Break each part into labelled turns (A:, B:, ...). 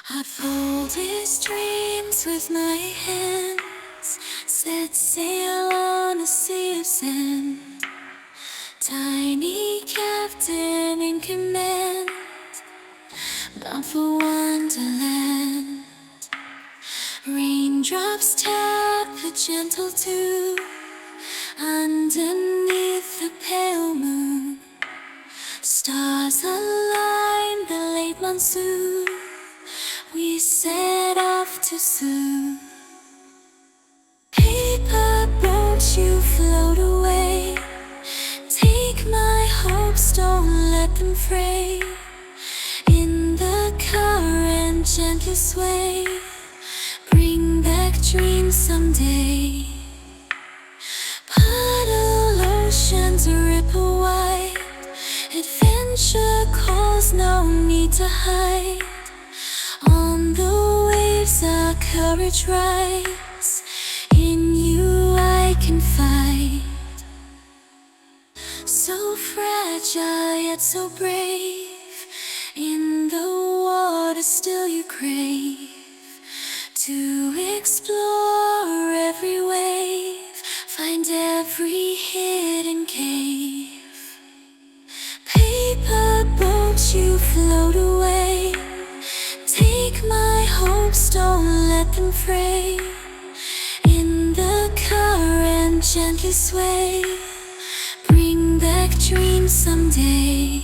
A: I fold his dreams with my hands, set sail on a sea of sand. Tiny captain in command, bound for wonderland. Raindrops tap a gentle tune underneath the pale moon. Stars align the late monsoon. We set off too soon. Paper boats, you float away. Take my hopes, don't let them fray. In the current gently sway. Bring back dreams someday. Puddle oceans ripple wide. Adventure calls, no need to hide. On the waves our courage rides. In you I confide. So fragile yet so brave. In the water still you crave to explore every wave, find every hidden cave. Paper boats, you float away. Take my hopes, don't let them fray. In the current gently sway. Bring back dreams someday.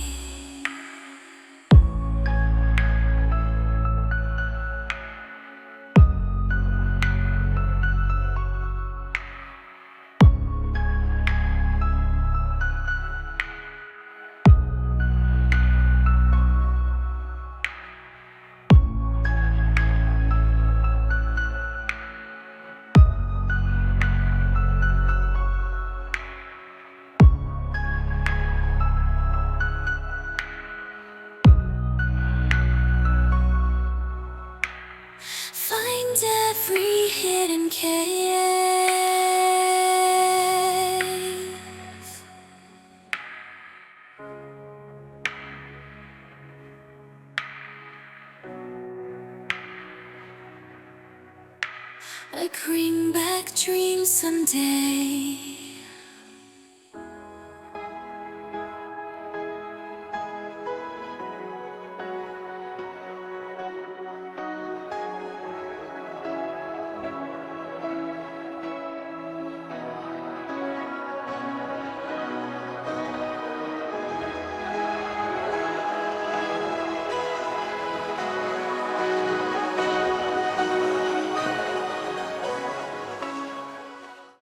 A: Find every hidden cave. I bring back dreams someday.